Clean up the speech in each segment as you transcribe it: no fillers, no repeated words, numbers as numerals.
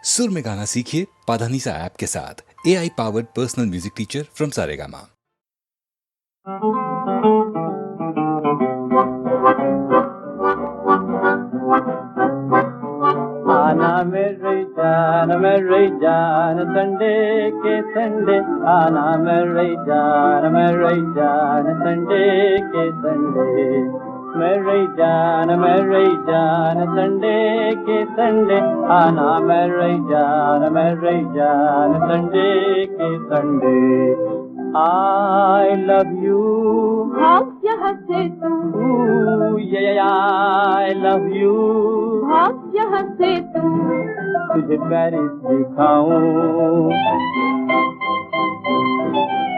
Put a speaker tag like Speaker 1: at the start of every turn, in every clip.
Speaker 1: सुर में गाना सीखिए पाधानीसा ऐप के साथ। AI powered personal music teacher from Saregama.
Speaker 2: आना मेरी जान संडे के संडे, आना मेरी जान संडे के संडे, मेरी जान संडे के संडे, आना मेरी जान संडे के संडे। I love you,
Speaker 3: भाग यहाँ से तू,
Speaker 2: I love you,
Speaker 3: भाग यहाँ से तू,
Speaker 2: तुझे पेरिस दिखाऊं,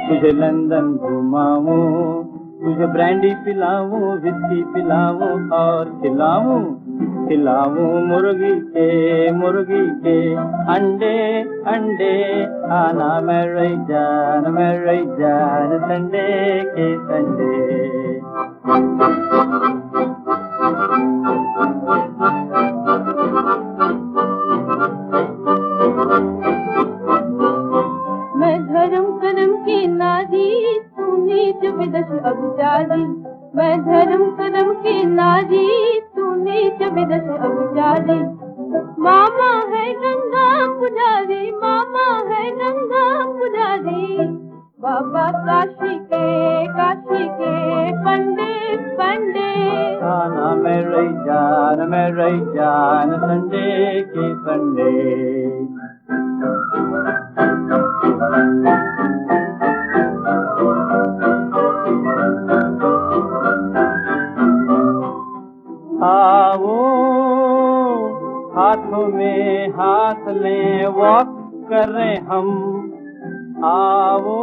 Speaker 2: तुझे लंदन घुमाऊं, तुझे ब्रांडी पिलाऊं, विस्की पिलाऊं और खिलाऊं मुर्गी के अंडे अंडे। आना मेरी जान संडे के संडे।
Speaker 3: मैं धर्म करम की नारी, तू नीच विदश अभिचारी। मैं धर्म करम की नारी, तू नीच विदश अभिचारी। मामा है गंगा पुजारी, मामा है गंगा पुजारी। बाबा काशी के पंडे।
Speaker 2: आना मेरी जान संडे के संडे। आओ हाथों में हाथ लें, वॉक करें हम। आओ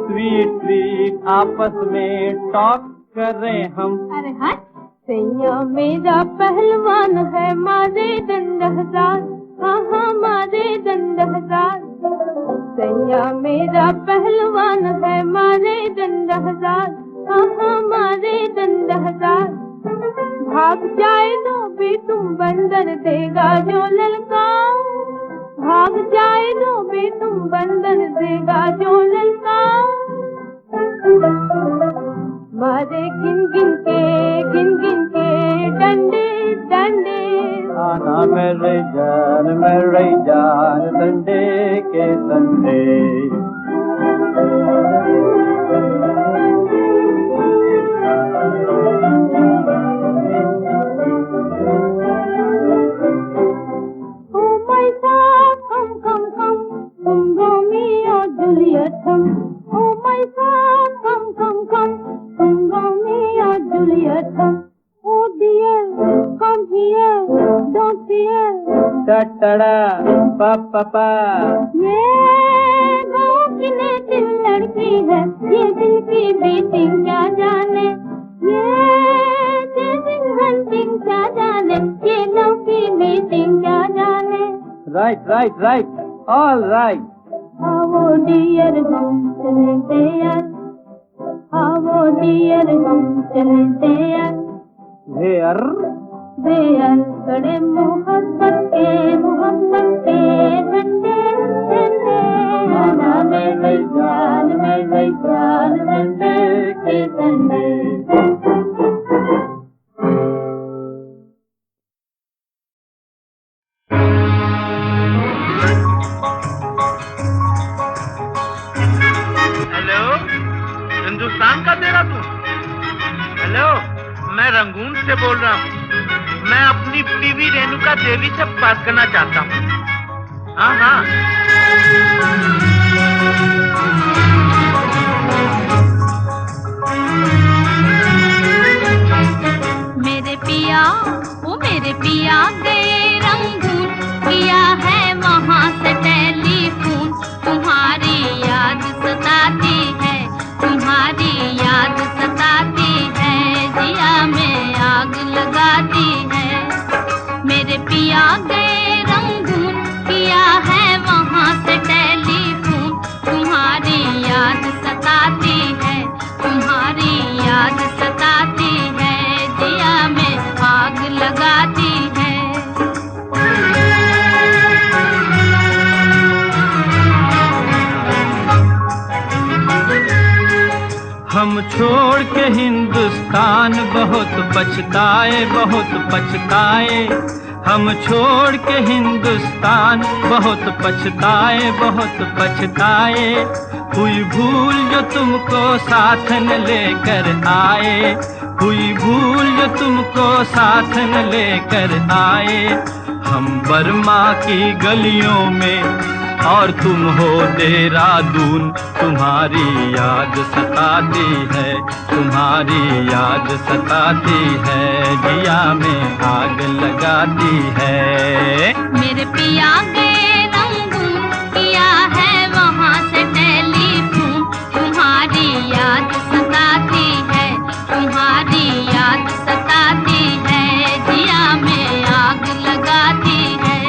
Speaker 2: स्वीट आपस में टॉक करें हम।
Speaker 3: अरे हट, सैया मेरा पहलवान है, मारे दंड हजार। हाँ मारे दंड हजार। सैया मेरा पहलवान है, मारे दंड हजार। हाँ मारे दंड हजार। भाग जाए तो भी तुम बंदर, देगा जो ललकाओ। भाग जाए तो भी तुम बंदर, देगा जो ललकाओ। मारे गिन गिन के डंडे।
Speaker 2: आना मेरी जान संडे के संडे। पापा
Speaker 3: ये गाँव की नेटिव लड़की है, ये दिल की बीटिंग क्या जाने। ये चेजिंग हंटिंग क्या जाने, ये लव की मीटिंग क्या जाने।
Speaker 2: Right all right.
Speaker 3: आओ डियर हम चलते यार, आओ डियर हम चलते यार। बेयर कड़े मोहब्बत के झंडे। आना मेरी जान संडे के संडे।
Speaker 4: हेलो, हिंदुस्तान का तेरा तू? हेलो, मैं रंगून से बोल रहा हूँ। मैं अपनी बीवी रेणुका देवी से बात करना चाहता हूँ। हाँ।
Speaker 3: मेरे पिया गए रंगून, किया है वहाँ से टेलीफोन। तुम्हारी याद सताती है, जिया में आग लगाती है। मेरे पिया गए रंगून, किया है वहाँ से टेलीफोन। तुम्हारी याद सताती है, जिया में आग लगाती है।
Speaker 2: हम छोड़ के हिंदुस्तान बहुत पछताए, बहुत पछताए। हम छोड़ के हिंदुस्तान बहुत पछताए, बहुत पछताए। हुई भूल जो तुमको साथ न लेकर आए, हुई भूल जो तुमको साथ न लेकर आए। हम बर्मा की गलियों में और तुम हो देहरादून, तुम्हारी याद सताती है, तुम्हारी याद सताती है, जिया में आग लगाती है।
Speaker 3: मेरे पिया गए रंगून, किया है वहाँ से टेलीफोन, तुम्हारी याद सताती है, तुम्हारी याद सताती है, जिया में आग लगाती है।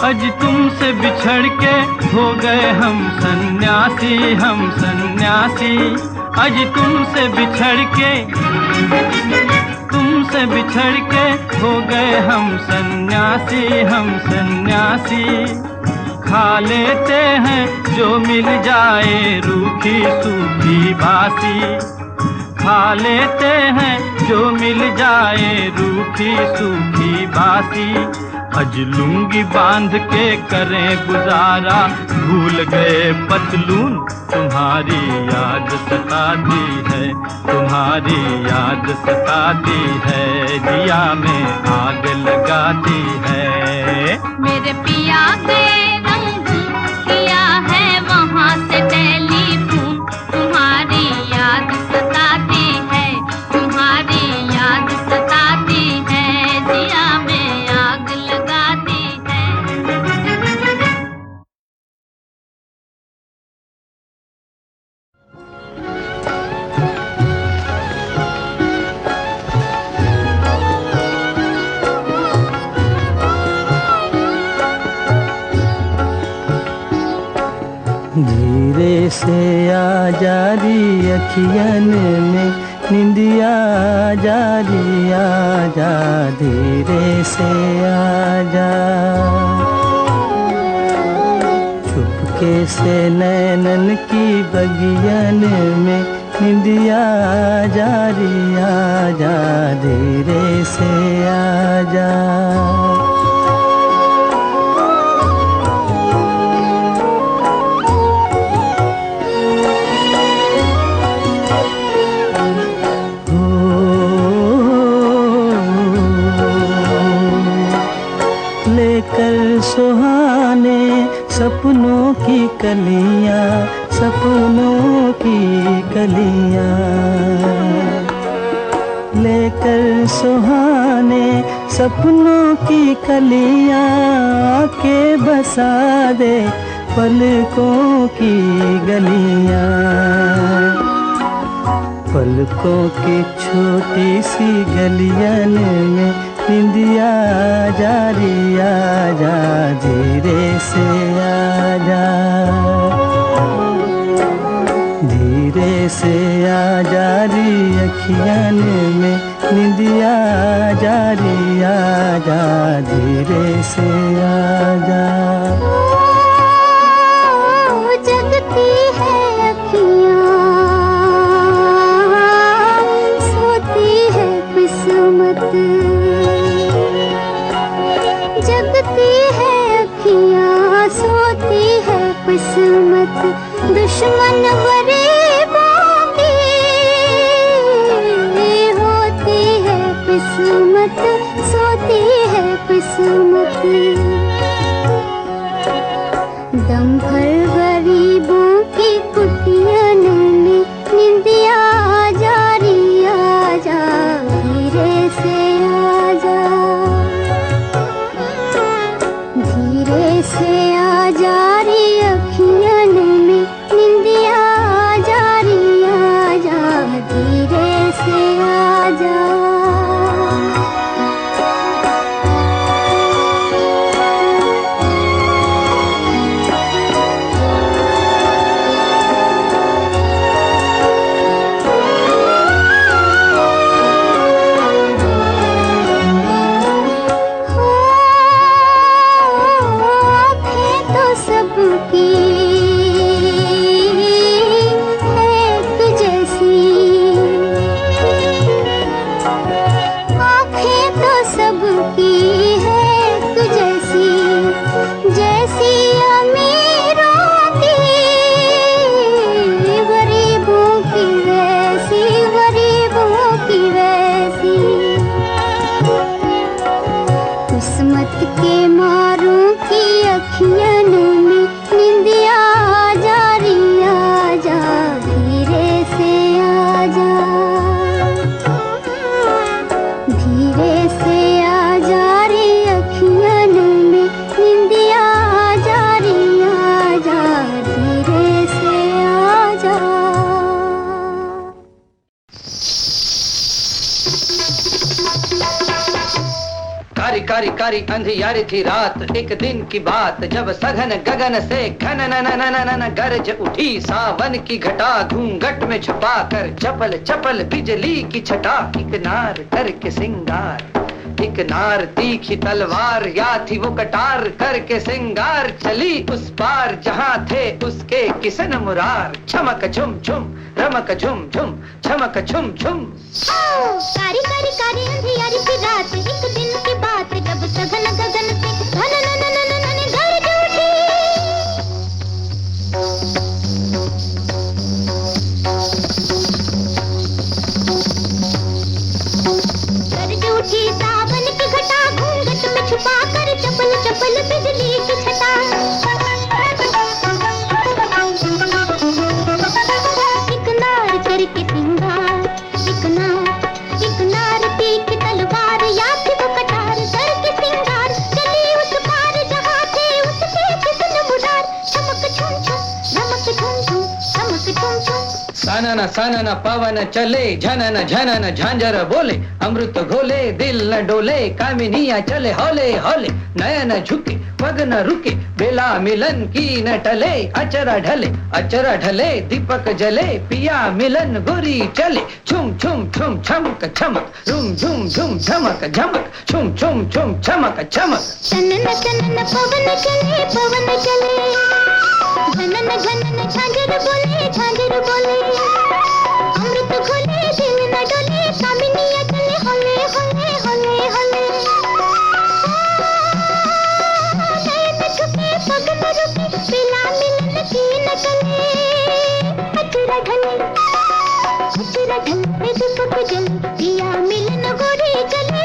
Speaker 2: आज तुमसे बिछड़ के हो गए हम सन्यासी, हम सन्यासी। आज तुमसे बिछड़ के हो गए हम सन्यासी, हम सन्यासी। खा लेते हैं जो मिल जाए रूखी सूखी बासी, खा लेते हैं जो मिल जाए रूखी सूखी बासी। अज लुंगी बांध के करें गुजारा, भूल गए पतलून, तुम्हारी याद सताती है, तुम्हारी याद सताती है, जिया में आग लगाती है।
Speaker 3: मेरे पिया गए रंगून, किया है वहाँ से टेलीफोन, तुम्हारी याद सताती है, तुम्हारी याद सताती है, जिया में आग लगाती है।
Speaker 5: धीरे से आ जारी अखियन में निंदिया जारी, आ जा धीरे से आ जा। चुपके से नैनन की बगियन में निंदिया जारी, आ जा धीरे से आ जा। सुहाने सपनों की कलियां, सपनों की कलियां लेकर सुहाने सपनों की कलियां, के बसा दे पलकों की गलियां। पलकों की छोटी सी गलियन में निंदिया जारी, आ जा धीरे से आ जा, धीरे से आ जारी अखियन में निंदिया जारी, आ जा धीरे से आ जा।
Speaker 3: धीरे से आ जा रे अखियां में निंदिया आ जा रे आ जा धीरे से आ जा।
Speaker 6: कारी कारी कारी अंधियारी थी रात, एक दिन की बात जब सघन गगन से घन न न न न न गरज उठी सावन की घटा, घूंघट में छुपा कर चपल चपल बिजली की छटा, एक नार करके सिंगार, एक नार तीखी तलवार, या थी वो कटार करके सिंगार, चली उस पार जहाँ थे उसके किसन मुरार, चमक झुम झुम रमक झुम झुम चमक झुम झुम।
Speaker 3: कारी कारी कारी अंधियारी थी रात, एक दिन की बात जब सघन गगन से घन न न न न न गरज उठी। गरज उठी सावन की घटा, घूंघट में छुपा कर चपल चपल बिजली की छटा, एक नार करके सिंगार, एक नार तीखी तलवार, या थी वो कटार करके सिंगार, चली उस पार जहाँ थे उसके किसन मुरार, चमक झुम झुम चमक झुम झुम चमक झुम झुम।
Speaker 6: सनन पवन चले, झनन झांझर बोले, अमृत घोले दिल न डोले, कामिनिया चले हौले हौले, नयन झुके पग न रुके, बेला मिलन की न टले, अचरा ढले दीपक जले, पिया मिलन गोरी चले, छुम छुम छुम छमक छमक, झुम झुम झुम झमक झमक, छुम छुम छुम छमक छमक।
Speaker 3: सनन पवन चले झनन झांझर बोले, अमृत घोले दिल न डोले, कामिनिया चले हौले हौले हौले हौले, नयन झुके पग न रुके, बेला मिलन की न टले, अचरा ढले दीपक जले, पिया मिलन गोरी चले,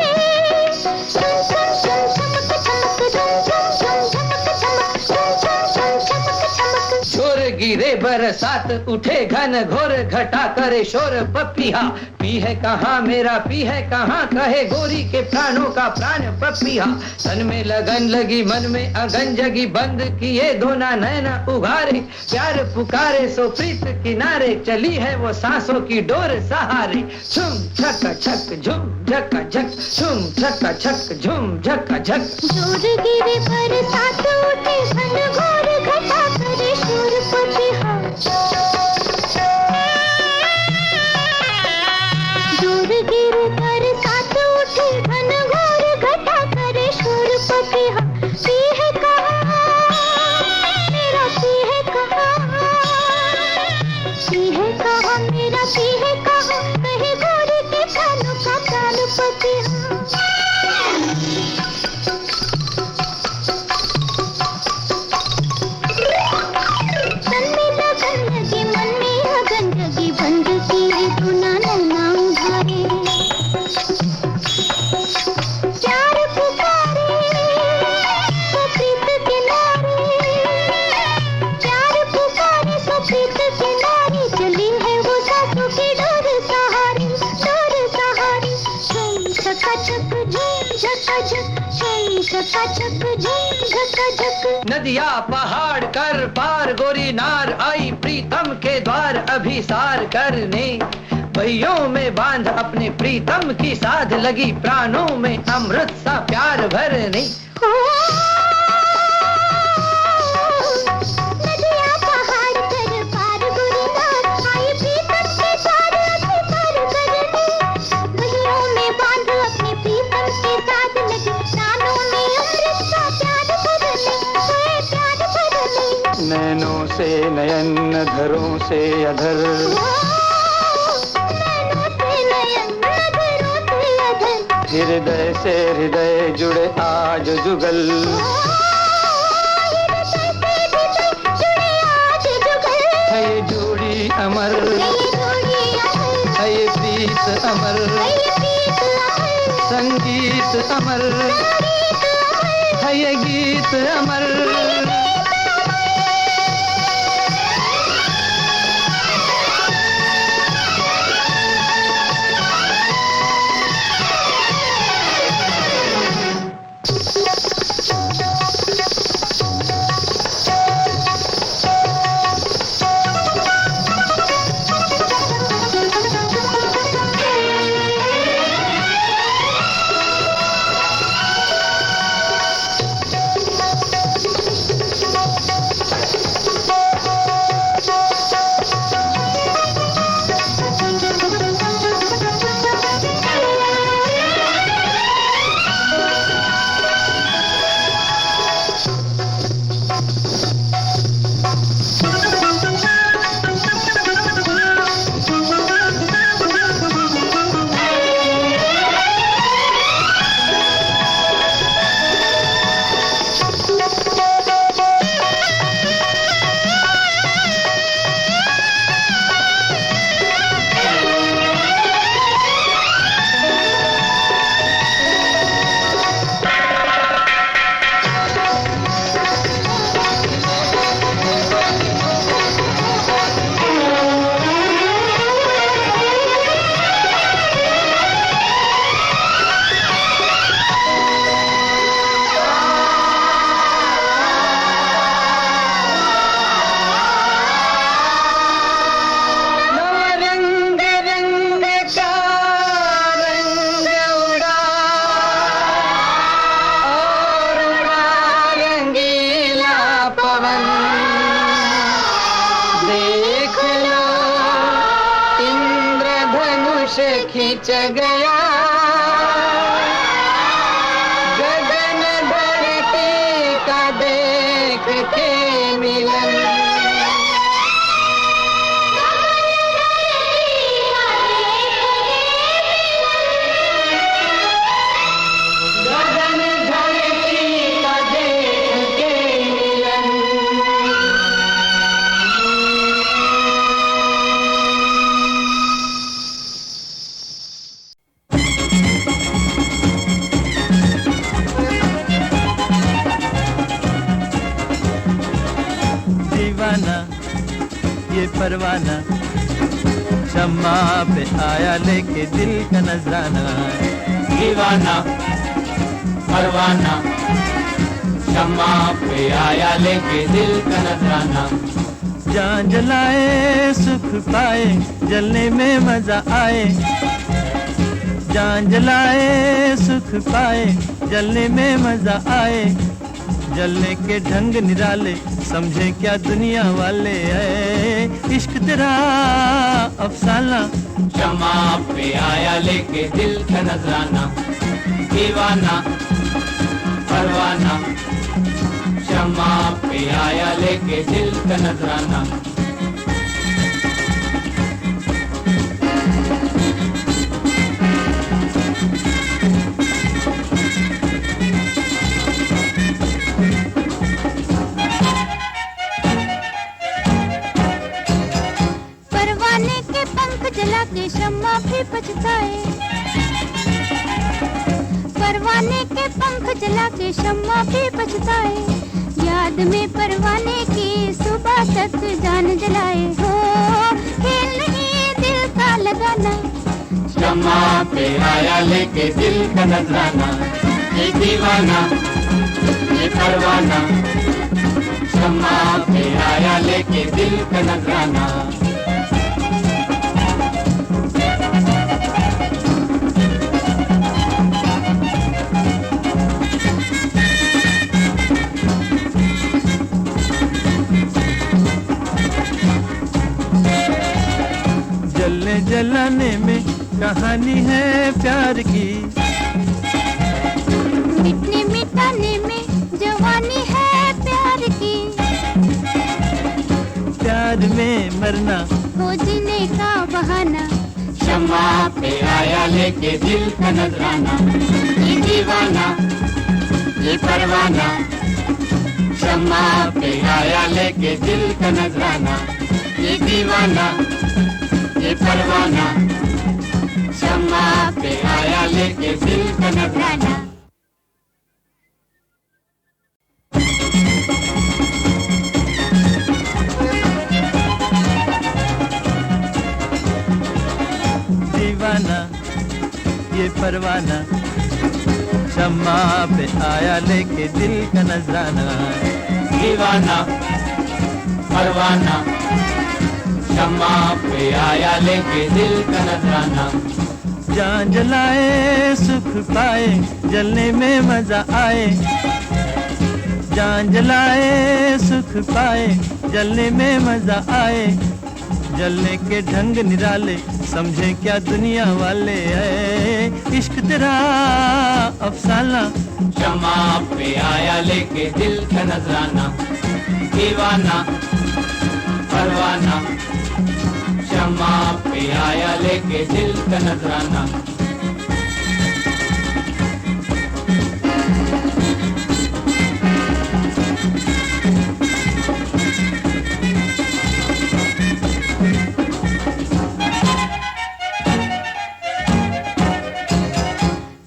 Speaker 3: झुम झुम झुम चमक चमक, झुम झुम झुम चमक चमक, झुम झुम झुम चमक चमक।
Speaker 6: जोर गिरे बरसात उठे घन घोर घटा करे शोर, पपिया पी है कहाँ मेरा पी है कहाँ, कहे गोरी के प्राणों का प्राण पपिया, तन में लगन लगी मन में अगन जगी, बंद किए दोना नैना उघारे, प्यार पुकारे सो प्रीत किनारे, चली है वो सांसों की डोर सहारे, झुम झक झक झुम झक झक, झुम झक झक झुम झक झक।
Speaker 3: जोर गिरे बरसात उठे घन घोर घटा करे शोर पपिया, जोर गिरे बरसात उठे घन घोर घटा करे शोर पपिया, पी है कहाँ मेरा पी है कहाँ, पी है कहाँ मेरा पी है कहाँ, कहे गोरी के प्राणों का प्राण पपिया।
Speaker 6: नदिया पहाड़ कर पार गोरी नार आई प्रीतम के द्वार अभिसार करने, पहियों में बांध अपने प्रीतम की साध लगी, प्राणों में अमृत सा प्यार भरने।
Speaker 3: नदिया पहाड़ कर पार गोरी नार आई प्रीतम के द्वार अभिसार करने, पहियों में बांध अपने प्रीतम के साथ लगी, प्राणों में अमृत सा प्यार भरने, प्यार भरने।
Speaker 5: नैनों से नयन अधरों से अधर, हृदय से हृदय जुड़े आज जुगल, है ये जोड़ी अमर, है ये प्रीत अमर, संगीत अमर, है ये गीत अमर।
Speaker 6: खींच गया गगन धरती का देख के मिलन गगन धरती का देख के मिलन
Speaker 2: दीवाना ये परवाना शम्मा पे आया लेके दिल का नजराना
Speaker 7: दीवाना परवाना शम्मा पे आया लेके दिल का नजराना
Speaker 2: जान जलाए सुख पाए जलने में मजा आए जान जलाए सुख पाए जलने में मजा आए जलने के ढंग निराले समझे क्या दुनिया वाले है इश्क तेरा अफसाना
Speaker 7: शम्मा पे आया लेके दिल का नजराना दीवाना परवाना शम्मा पे आया लेके दिल का नजराना
Speaker 3: परवाने के पंख जला के शम्मा भी पछताए परवाने के पंख जला के शम्मा भी पछताए याद में परवाने की सुबह तक जान जलाए हो खेल नहीं दिल का लगाना
Speaker 7: शम्मा पे आया लेके दिल का नजराना ये दीवाना ये परवाना शम्मा पे आया लेके दिल का नजराना
Speaker 2: जलने जलाने में कहानी है प्यार की
Speaker 3: मिटने मिटाने में जवानी है प्यार की
Speaker 2: प्यार में मरना
Speaker 3: हो जीने का बहाना
Speaker 7: शम्मा पे आया लेके दिल का नजराना ये दीवाना ये परवाना शम्मा पे आया लेके दिल का नजराना ये दीवाना ये परवाना शम्मा पे आया लेके दिल का नजराना
Speaker 2: दीवाना ये परवाना शम्मा पे आया लेके दिल का नजराना
Speaker 7: दीवाना परवाना शम्मा पे आया लेके दिल का नजराना
Speaker 2: जान जलाए सुख पाए जलने में मजा आए जान जलाए सुख पाए जलने में मजा आए जलने के ढंग निराले समझे क्या दुनिया वाले है इश्क तेरा अफसाना
Speaker 7: शम्मा पे आया लेके दिल का नजराना दीवाना परवाना शम्मा पे आया लेके दिल का नजराना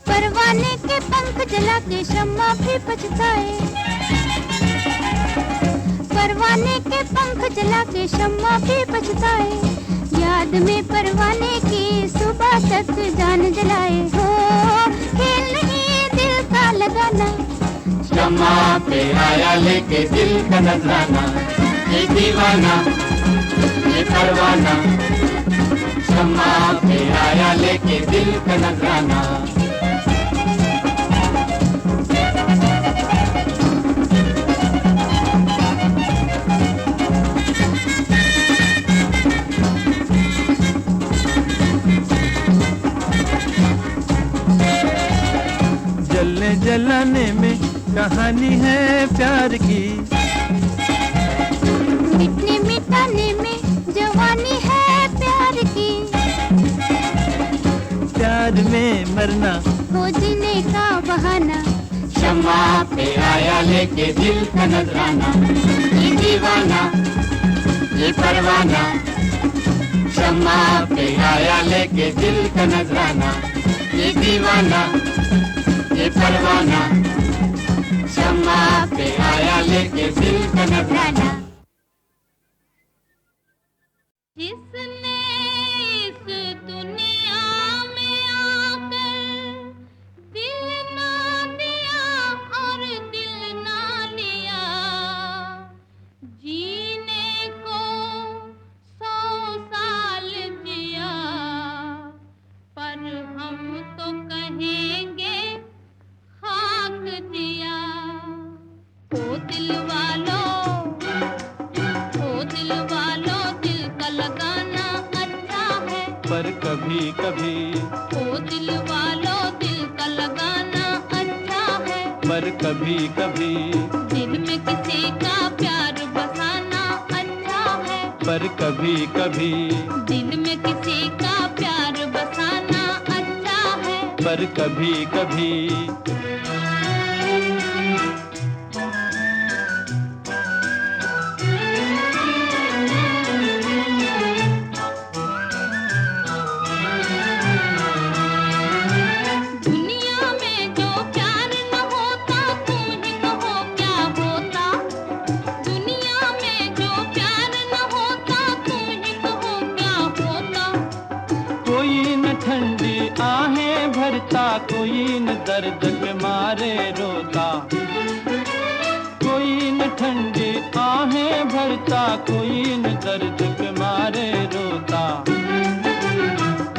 Speaker 3: परवाने के पंख जला के शम्मा भी पछताए परवाने के पंख जला के शम्मा भी पछताए याद में परवाने की सुबह तक जान जलाए हो खेल नहीं दिल का लगाना
Speaker 7: शम्मा पे आया लेके दिल का नजराना ये दीवाना ये परवाना शम्मा पे आया लेके दिल का नजराना
Speaker 2: जलाने में कहानी है प्यार की,
Speaker 3: मिटने मिटाने में जवानी है प्यार की,
Speaker 2: प्यार में मरना
Speaker 3: हो जीने का बहाना,
Speaker 7: शम्मा पे आया लेके दिल का नजराना, ये दीवाना ये परवाना, शम्मा पे आया लेके दिल का नजराना, ये दीवाना ये परवाना, शम्मा पे आया लेके दिल का नजराना।
Speaker 3: जिसने इस दुनिया में आकर दिल ना दिया और दिल ना लिया, जीने को 100 साल जिया, पर हम तो कहेंगे खाक दिया। ओ दिल वालों, ओ दिल वालों, दिल का लगाना अच्छा है,
Speaker 2: पर कभी कभी,
Speaker 3: ओ दिल वालों, दिल का लगाना अच्छा है,
Speaker 2: पर कभी कभी,
Speaker 3: दिल में किसी का प्यार बसाना अच्छा है,
Speaker 2: पर कभी कभी,
Speaker 3: दिल में किसी का प्यार बसाना अच्छा है,
Speaker 2: पर कभी कभी।
Speaker 3: दुनिया में जो प्यार न होता तुम ही कहो क्या होता, दुनिया में जो प्यार न होता तुम ही कहो क्या होता,
Speaker 2: कोई न ठंडी आहें भरता, कोई न दर्द के मारे रोता, कोई न ठंडी आहें भरता, कोई न दर्द के मारे रोता,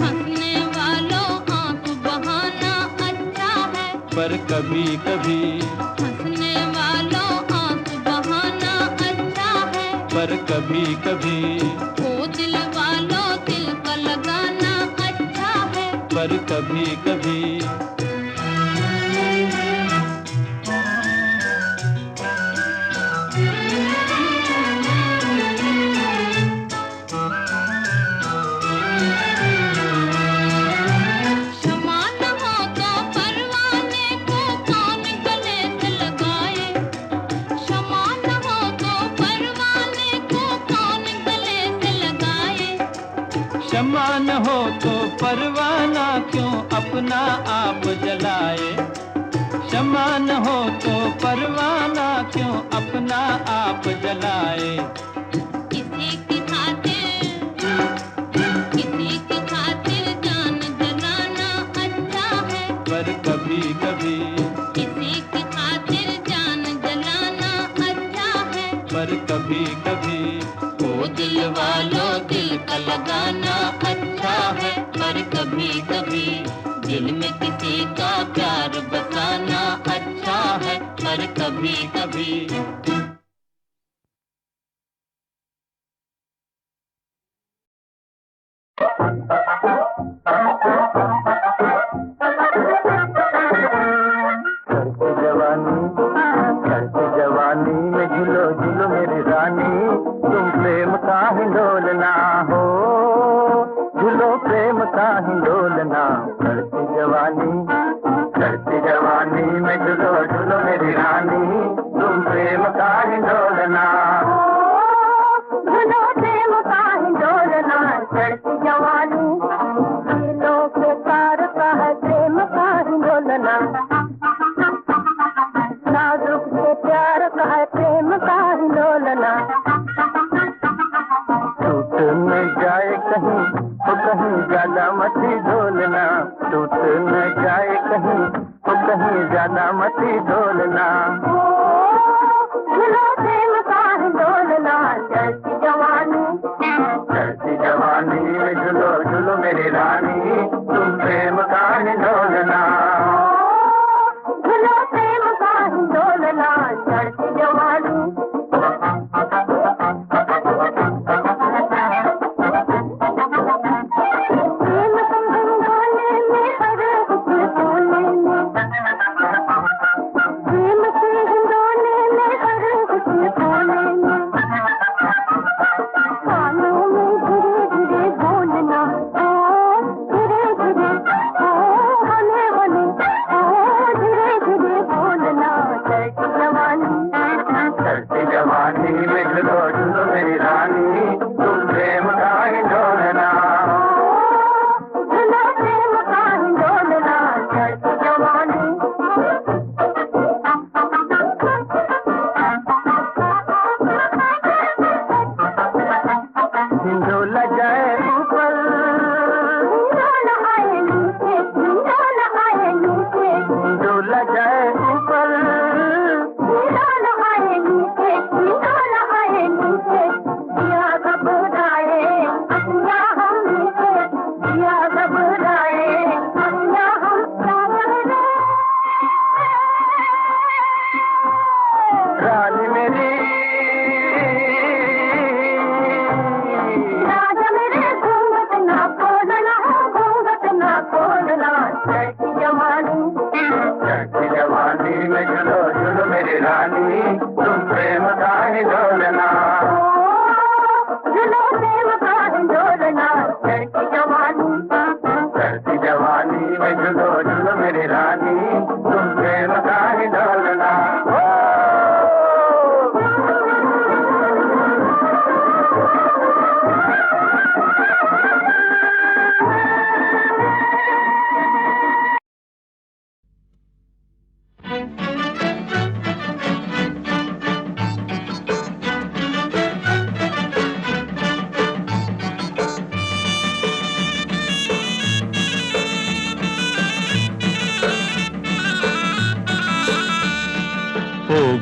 Speaker 3: हंसने वालों आंख बहाना अच्छा है,
Speaker 2: पर कभी कभी,
Speaker 3: हंसने वालों आंख बहाना अच्छा है,
Speaker 2: पर कभी कभी,
Speaker 3: ओ दिल वालों, दिल का लगाना अच्छा है,
Speaker 2: पर कभी कभी।
Speaker 3: क्षमा न हो तो परवाने को कौन गले से लगाए, क्षमा न हो तो परवाने को कौन गले से लगाए,
Speaker 2: क्षमा न हो तो परवाना क्यों अपना आप जलाए, क्षमा न हो तो परवाना क्यों अपना आप जलाए,
Speaker 3: किसी की खातिर जान जलाना अच्छा है,
Speaker 2: पर कभी कभी,
Speaker 3: किसी की खातिर जान जलाना अच्छा है,
Speaker 2: पर कभी कभी।
Speaker 3: ओ दिल वालों, दिल का लगाना अच्छा है, पर कभी कभी, दिल में किसी का प्यार बसाना अच्छा है, पर कभी कभी।
Speaker 5: करती जवानी में झूलो झूलो मेरी रानी, तुम प्रेम का हिंडोलना हो, झूलो प्रेम का हिंडोलना। करती जवानी में झूलो झूलो मेरी रानी, तुम प्रेम का हिंडोलना,
Speaker 3: झूलो प्रेम का हिंडोलना। चढ़ती जवानी दिलों के पार का है प्रेम का हिंडोलना, नाजुक से प्यार का है प्रेम का हिंडोलना।
Speaker 5: टूट न जाए कहीं तो कहीं ज्यादा मती डोलना, टूट न जाए कहीं तो कहीं ज्यादा मती डोलना।
Speaker 3: झूलो प्रेम का हिंडोलना। चढ़ती
Speaker 5: जवानी में झूलो झूलो मेरी रानी, तुम प्रेम का हिंडोलना,
Speaker 3: झूलो प्रेम का हिंडोलना। चढ़ती जवानी प्रेम संग हिंडोले में हर हुस्न सोने में,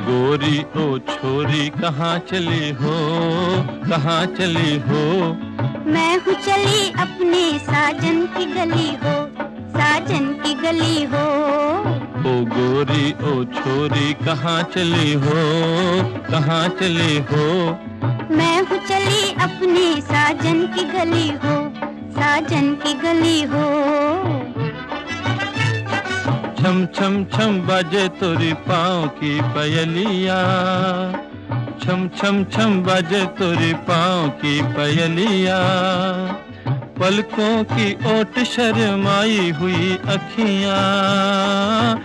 Speaker 2: गोरी ओ छोरी कहाँ चली हो, कहाँ चली हो?
Speaker 3: मैं हूँ चली अपने साजन की गली हो, साजन की गली हो।
Speaker 2: ओ गोरी ओ छोरी कहाँ चली हो, कहाँ चली हो?
Speaker 3: मैं हूँ चली अपने साजन की गली हो, साजन की गली हो।
Speaker 2: छम छम छम बाजे तोरी पाँव की पयलिया, छम छम छम बाजे तोरी पाँव की पयलिया। पलकों की ओट शर्माई हुई अखियाँ,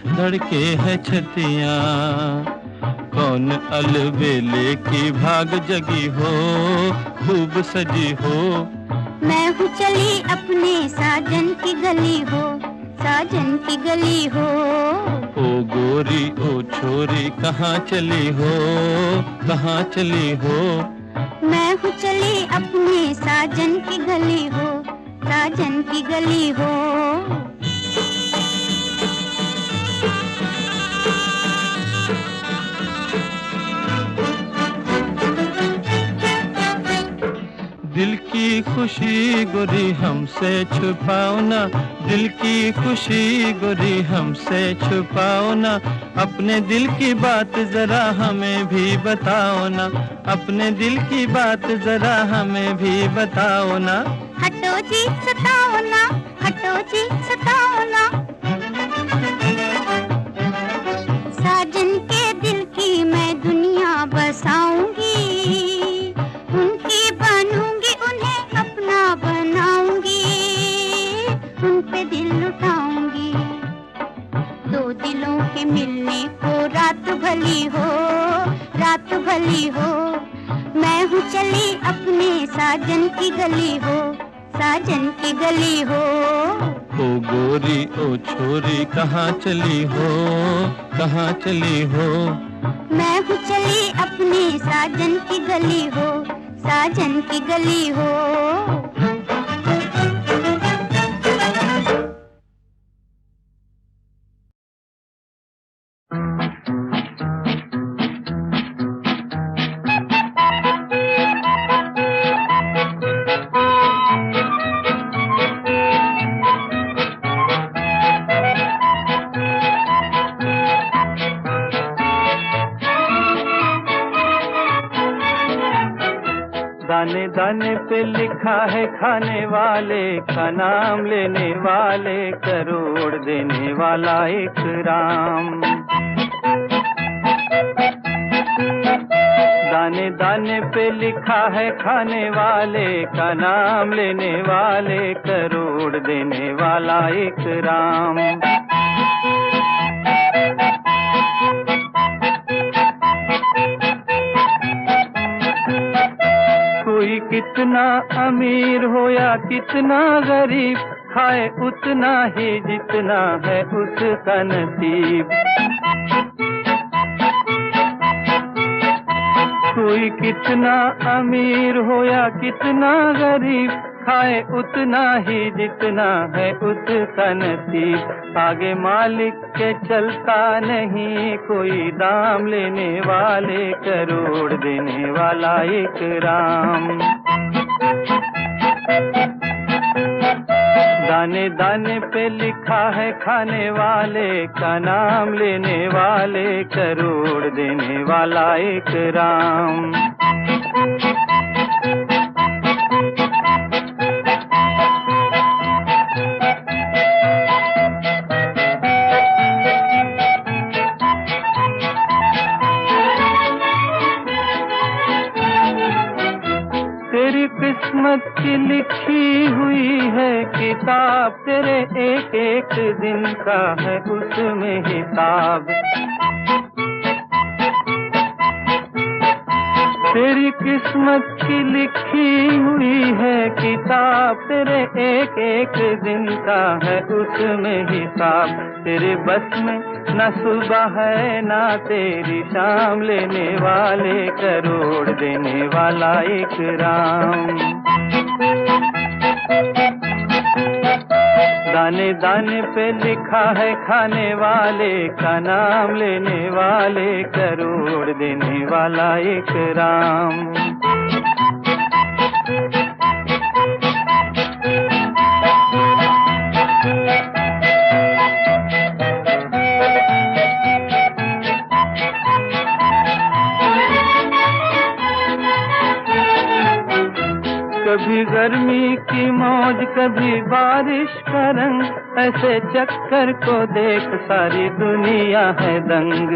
Speaker 2: धड़के है छतियाँ। कौन अलबेले की भाग जगी हो, खूब सजी हो?
Speaker 3: मैं हूँ चली अपने साजन की गली हो, साजन की गली हो।
Speaker 2: ओ गोरी ओ छोरी कहाँ चली हो, कहाँ चली हो?
Speaker 3: मैं हूँ चली अपने साजन की गली हो, साजन की गली हो।
Speaker 2: दिल की खुशी गोरी हमसे छुपाओ ना, दिल की खुशी गोरी हमसे छुपाओ ना। अपने दिल की बात जरा हमें भी बताओ ना, अपने दिल की बात जरा हमें भी बताओ ना।
Speaker 3: हटो जी सताओ ना, हटो जी सताओ ना। साजन के दिल की मैं दुनिया बसाऊंगी, उनकी बनूंगी, उन्हें अपना बनाऊंगी, उन पे दिल लुटाऊंगी। दो दिलों के मिलने को रात भली हो, रात भली हो। मैं हूँ चली अपने साजन की गली हो, साजन की गली हो।
Speaker 2: ओ गोरी ओ छोरी कहाँ चली हो, कहाँ चली हो?
Speaker 3: मैं हूँ चली अपने साजन की गली हो, साजन की गली हो।
Speaker 2: दाने दाने पे लिखा है खाने वाले का नाम, लेने वाले करोड़ देने वाला एक राम। दाने दाने पे लिखा है खाने वाले का नाम, लेने वाले करोड़ देने वाला एक राम। कोई कितना अमीर हो या कितना गरीब, खाए उतना ही जितना है उसका नसीब। कोई कितना अमीर हो या कितना गरीब, खाए उतना ही जितना है उसका नसीब। आगे मालिक के चलता नहीं कोई दाम, लेने वाले करोड़ देने वाला एक राम। दाने दाने पे लिखा है खाने वाले का नाम, लेने वाले करोड़ देने वाला एक राम। तेरी किस्मत की लिखी हुई है किताब, तेरे एक एक दिन का है उसमें हिसाब। तेरी किस्मत की लिखी हुई है किताब, तेरे एक एक दिन का है उसमें हिसाब। तेरे बस में न सुबह है ना तेरी शाम, लेने वाले करोड़ देने वाला एक राम। दाने दाने पे लिखा है खाने वाले का नाम, लेने वाले करोड़, देने वाला एक राम। कभी गर्मी की मौज कभी बारिश का रंग, ऐसे चक्कर को देख सारी दुनिया है दंग।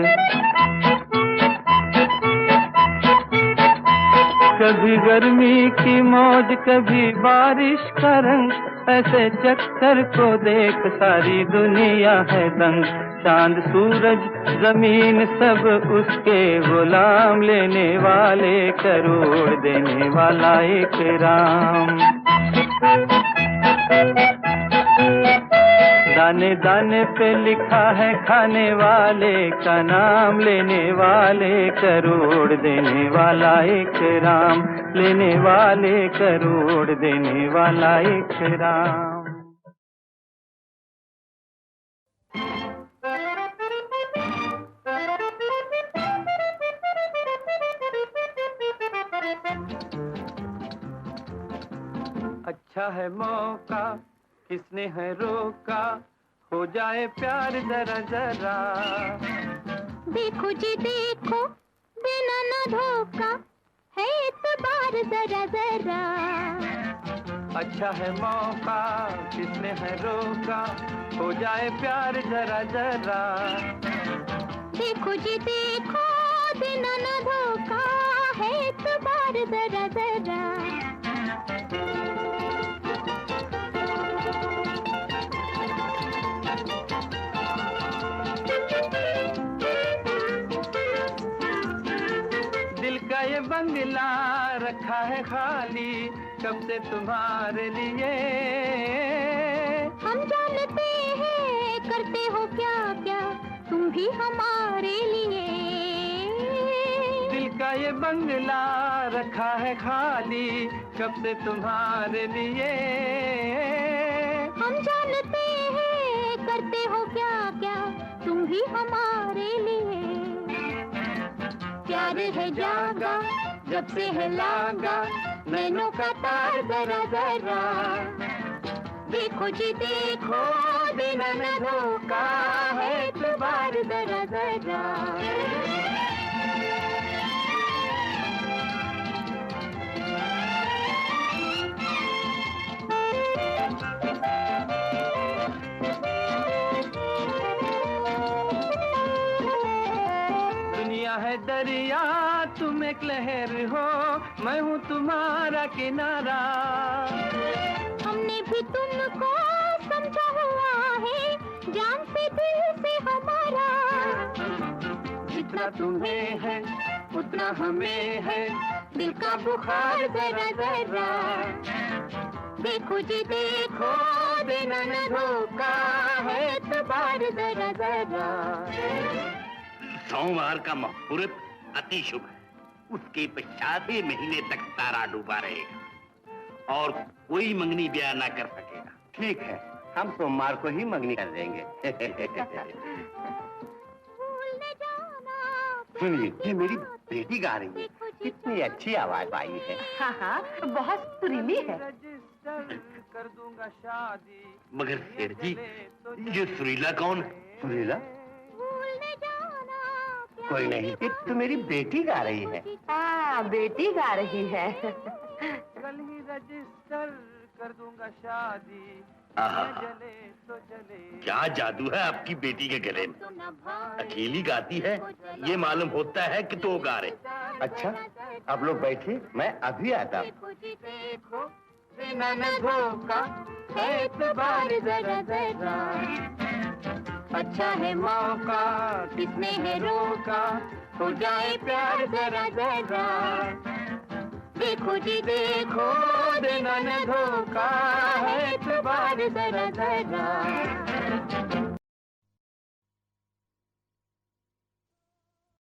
Speaker 2: कभी गर्मी की मौज कभी बारिश का रंग, ऐसे चक्कर को देख सारी दुनिया है दंग। चांद सूरज जमीन सब उसके गुलाम, लेने वाले करोड़, देने वाला एक राम। दाने दाने पे लिखा है खाने वाले का नाम, लेने वाले करोड़, देने वाला एक राम, लेने वाले करोड़, देने वाला एक राम। अच्छा है मौका किसने है रोका, हो जाए प्यार जरा जरा।
Speaker 3: देखो जी देखो देना ना धोखा, है इतबार जरा जरा।
Speaker 2: अच्छा है मौका किसने है रोका, हो जाए प्यार जरा जरा।
Speaker 3: देखो जी देखो देना ना धोखा, है इतबार जरा जरा।
Speaker 2: ये बंगला रखा है खाली कब से तुम्हारे लिए।
Speaker 3: हम जानते हैं करते हो क्या क्या तुम भी हमारे लिए।
Speaker 2: दिल का ये बंगला रखा है खाली कब से तुम्हारे लिए।
Speaker 3: हम जानते हैं करते हो क्या क्या तुम भी हमारे लिए। प्यार है जागा जब से है लागा, नैनों का तार जरा जरा। देखो जी देखो देना न धोखा, है इतबार जरा जरा। है दरिया तुम एक लहर हो, मैं हूँ तुम्हारा किनारा। हमने भी तुमको समझा हुआ है, जान से दिल से हमारा।
Speaker 2: जितना तुम्हें है उतना हमें है,
Speaker 3: दिल का बुखार जरा जरा। देखो जी देखो देना न धोखा, है इतबार जरा जरा।
Speaker 8: सोमवार का मुहूर्त अति शुभ है, उसके पश्चात ही महीने तक तारा डूबा रहेगा और कोई मंगनी ब्याह ना कर सकेगा।
Speaker 9: ठीक है, हम सोमवार को ही मंगनी कर देंगे। सुनिए, ये मेरी बेटी गा रही है, कितनी अच्छी आवाज आई है।
Speaker 10: हाँ हाँ, बहुत सुरीली है।
Speaker 2: कर दूंगा शादी।
Speaker 8: मगर शेर जी, ये सुरीला कौन है?
Speaker 9: सुरीला? कोई नहीं, ये तो मेरी बेटी गा रही है।
Speaker 10: हाँ, बेटी गा रही है।
Speaker 2: कल ही रजिस्टर कर दूंगा शादी।
Speaker 8: जले तो जले। क्या जादू है आपकी बेटी के गले में? अकेली गाती है, ये मालूम होता है कि तो गा रहे।
Speaker 9: अच्छा, आप लोग बैठिए, मैं अभी आता हूँ।
Speaker 3: देना न धोखा, है इतबार जरा जरा। अच्छा है मौका किसने है रोका, हो जाए प्यार जरा जरा। देखो जी देखो देना न धोखा, है इतबार जरा जरा।